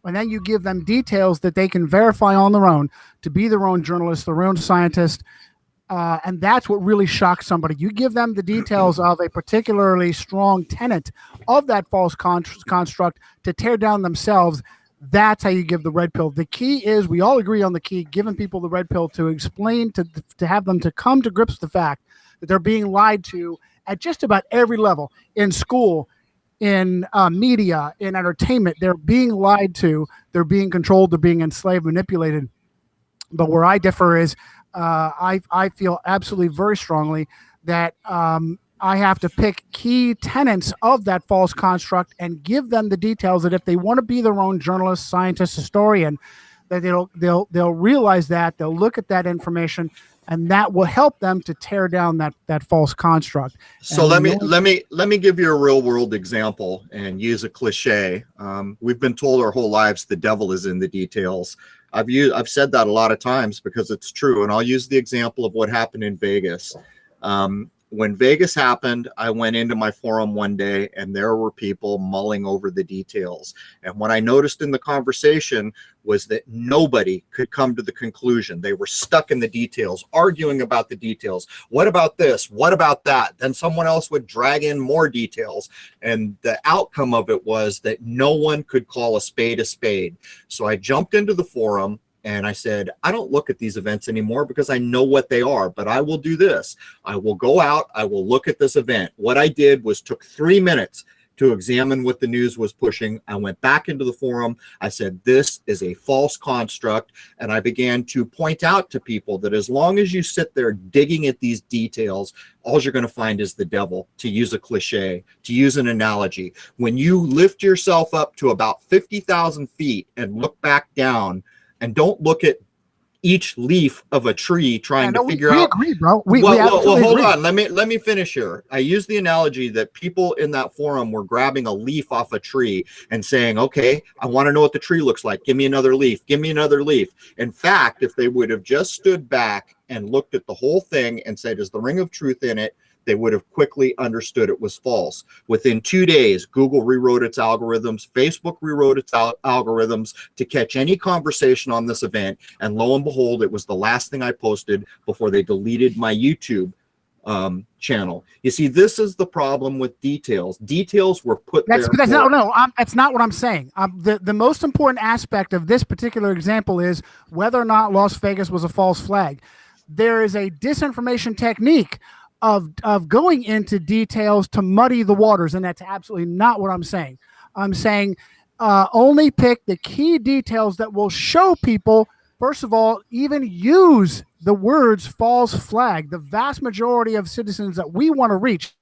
and then you give them details that they can verify on their own to be their own journalist, their own scientist. And that's what really shocks somebody. You give them the details of a particularly strong tenet of that false construct to tear down themselves. That's how you give the red pill. The key is, we all agree on the key, giving people the red pill to explain, to have them to come to grips with the fact that they're being lied to at just about every level. In school, in media, in entertainment, they're being lied to, they're being controlled, they're being enslaved, manipulated. But where I differ is, I feel absolutely very strongly that I have to pick key tenets of that false construct and give them the details that if they want to be their own journalist, scientist, historian, that they'll realize that, they'll look at that information, and that will help them to tear down that false construct. So let me give you a real world example and use a cliche. We've been told our whole lives the devil is in the details. I've said that a lot of times because it's true, and I'll use the example of what happened in Vegas. When Vegas happened, I went into my forum one day and there were people mulling over the details. And what I noticed in the conversation was that nobody could come to the conclusion. They were stuck in the details, arguing about the details. What about this? What about that? Then someone else would drag in more details. And the outcome of it was that no one could call a spade a spade. So I jumped into the forum and I said, I don't look at these events anymore because I know what they are, but I will do this. I will go out, I will look at this event. What I did was took 3 minutes to examine what the news was pushing. I went back into the forum. I said, this is a false construct. And I began to point out to people that as long as you sit there digging at these details, all you're going to find is the devil, to use a cliche, to use an analogy. When you lift yourself up to about 50,000 feet and look back down, and don't look at each leaf of a tree trying to figure out. We agree, bro. Well, hold on. Let me finish here. I use the analogy that people in that forum were grabbing a leaf off a tree and saying, okay, I want to know what the tree looks like. Give me another leaf. Give me another leaf. In fact, if they would have just stood back and looked at the whole thing and said, is the ring of truth in it? They would have quickly understood it was false. Within 2 days, Google rewrote its algorithms, Facebook rewrote its algorithms to catch any conversation on this event. And lo and behold, it was the last thing I posted before they deleted my YouTube channel. You see, this is the problem with details. Details were put there. That's not what I'm saying. The most important aspect of this particular example is whether or not Las Vegas was a false flag. There is a disinformation technique of going into details to muddy the waters, and that's absolutely not what I'm saying. I'm saying only pick the key details that will show people, first of all, even use the words false flag. The vast majority of citizens that we want to reach,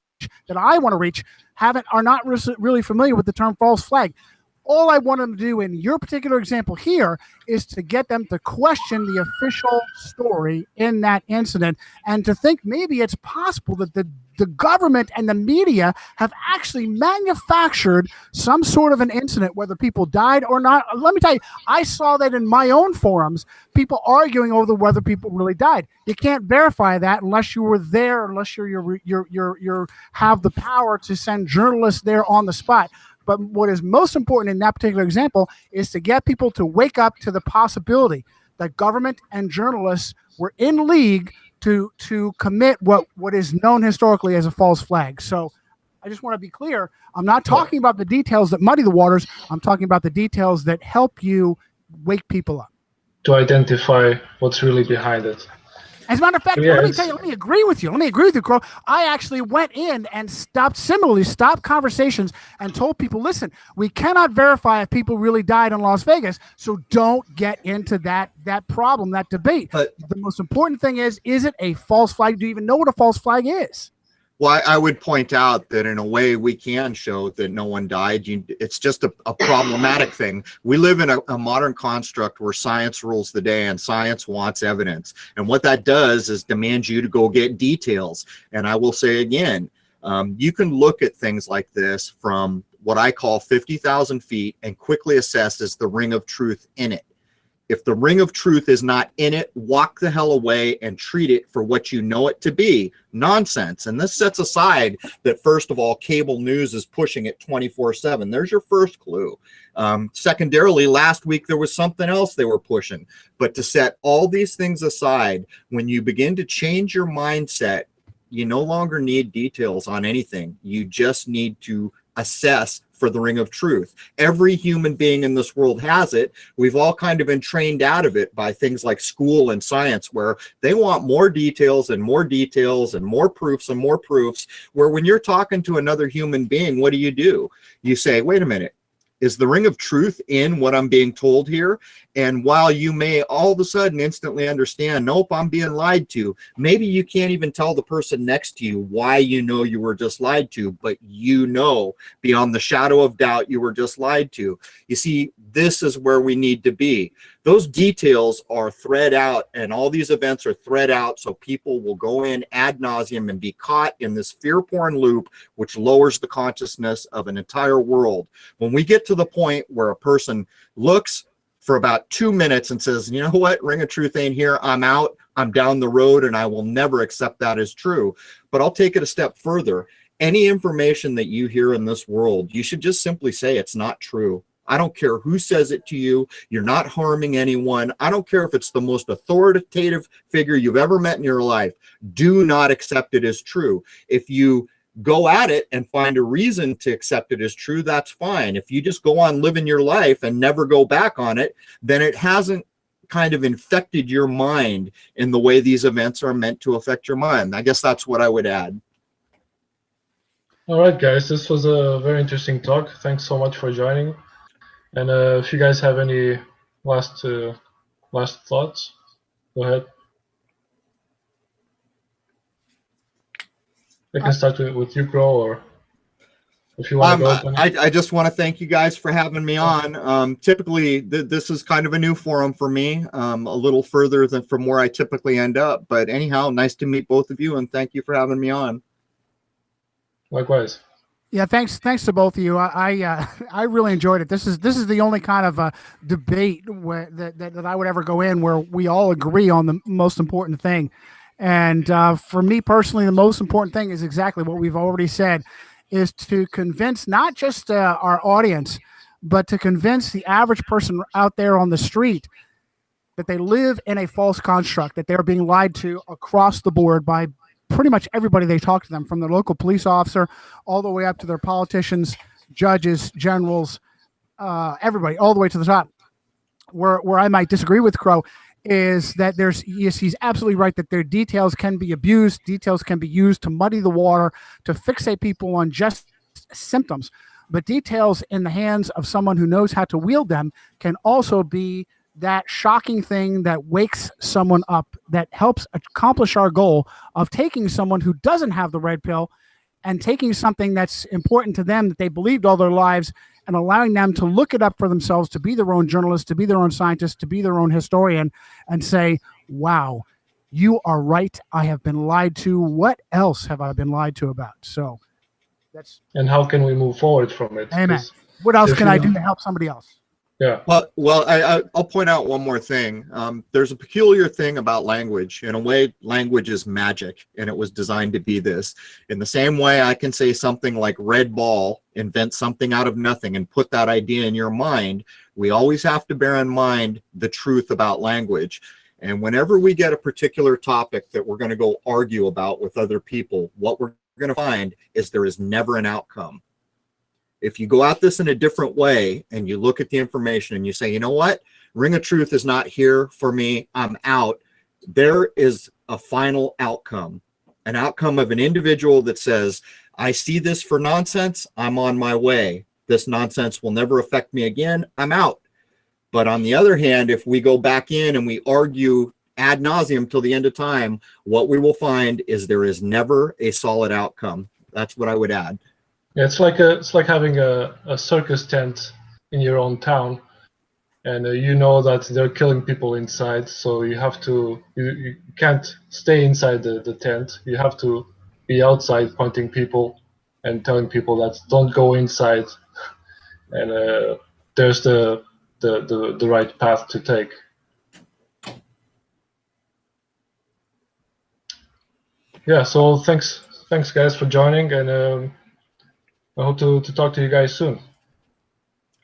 that I want to reach, are not really familiar with the term false flag. All I want them to do in your particular example here is to get them to question the official story in that incident and to think maybe it's possible that the government and the media have actually manufactured some sort of an incident, whether people died or not. Let me tell you, I saw that in my own forums, people arguing over whether people really died. You can't verify that unless you were there, unless you have the power to send journalists there on the spot. But what is most important in that particular example is to get people to wake up to the possibility that government and journalists were in league to commit what is known historically as a false flag. So I just want to be clear. I'm not talking about the details that muddy the waters. I'm talking about the details that help you wake people up. To identify what's really behind it. As a matter of fact, let me agree with you. Crrow. I actually went in and stopped conversations and told people, listen, we cannot verify if people really died in Las Vegas, so don't get into that problem, that debate. But the most important thing is it a false flag? Do you even know what a false flag is? Well, I would point out that in a way we can show that no one died. It's just a problematic thing. We live in a modern construct where science rules the day and science wants evidence. And what that does is demand you to go get details. And I will say again, you can look at things like this from what I call 50,000 feet and quickly assess is the ring of truth in it. If the ring of truth is not in it, walk the hell away and treat it for what you know it to be, nonsense. And this sets aside that, first of all, cable news is pushing it 24/7. There's your first clue. Secondarily, last week there was something else they were pushing. But to set all these things aside, when you begin to change your mindset, you no longer need details on anything. You just need to assess for the ring of truth. Every human being in this world has it. We've all kind of been trained out of it by things like school and science, where they want more details and more details and more proofs and more proofs, where when you're talking to another human being, what do? You say, wait a minute, Is the ring of truth in what I'm being told here? And while you may all of a sudden instantly understand, nope, I'm being lied to, maybe you can't even tell the person next to you why you know you were just lied to, but you know beyond the shadow of doubt you were just lied to. You see, this is where we need to be. Those details are thread out, and all these events are thread out, so people will go in ad nauseum and be caught in this fear porn loop, which lowers the consciousness of an entire world. When we get to the point where a person looks for about 2 minutes and says, you know what, ring of truth ain't here, I'm out, I'm down the road, and I will never accept that as true. But I'll take it a step further. Any information that you hear in this world, you should just simply say it's not true. I don't care who says it to you. You're not harming anyone. I don't care if it's the most authoritative figure you've ever met in your life. Do not accept it as true. If you go at it and find a reason to accept it as true, that's fine. If you just go on living your life and never go back on it, then it hasn't kind of infected your mind in the way these events are meant to affect your mind. I guess that's what I would add. All right, guys, this was a very interesting talk. Thanks so much for joining. And if you guys have any last thoughts, go ahead. I can start with you, Crrow, or if you want to go. I just want to thank you guys for having me on. Typically, this is kind of a new forum for me, a little further than from where I typically end up. But anyhow, nice to meet both of you, and thank you for having me on. Likewise. Yeah, thanks to both of you. I really enjoyed it. This is the only kind of debate that I would ever go in where we all agree on the most important thing. And for me personally, the most important thing is exactly what we've already said, is to convince not just our audience, but to convince the average person out there on the street that they live in a false construct, that they're being lied to across the board by pretty much everybody they talk to them, from the local police officer all the way up to their politicians, judges, generals, everybody, all the way to the top. Where I might disagree with Crrow is that he's absolutely right that their details can be abused. Details can be used to muddy the water, to fixate people on just symptoms. But details in the hands of someone who knows how to wield them can also be that shocking thing that wakes someone up, that helps accomplish our goal of taking someone who doesn't have the red pill and taking something that's important to them that they believed all their lives and allowing them to look it up for themselves, to be their own journalist, to be their own scientist, to be their own historian, and say, wow, you are right. I have been lied to. What else have I been lied to about? So that's. And how can we move forward from it? Amen. What else can I do to help somebody else? Yeah. Well, I'll point out one more thing. There's a peculiar thing about language. In a way, language is magic, and it was designed to be this. In the same way, I can say something like red ball, invent something out of nothing, and put that idea in your mind. We always have to bear in mind the truth about language. And whenever we get a particular topic that we're going to go argue about with other people, what we're going to find is there is never an outcome. If you go at this in a different way and you look at the information and you say, you know what, ring of truth is not here for me, I'm out, there is a final outcome, an outcome of an individual that says, I see this for nonsense, I'm on my way. This nonsense will never affect me again, I'm out. But on the other hand, if we go back in and we argue ad nauseum till the end of time, what we will find is there is never a solid outcome. That's what I would add. Yeah, it's like having a circus tent in your own town, and you know that they're killing people inside, so you have to you can't stay inside the tent. You have to be outside, pointing people and telling people that don't go inside, and there's the right path to take. Yeah, so thanks guys for joining, and I hope to talk to you guys soon.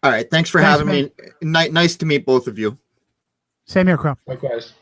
All right. Thanks for having me. Nice to meet both of you. Same here, Crrow. Likewise.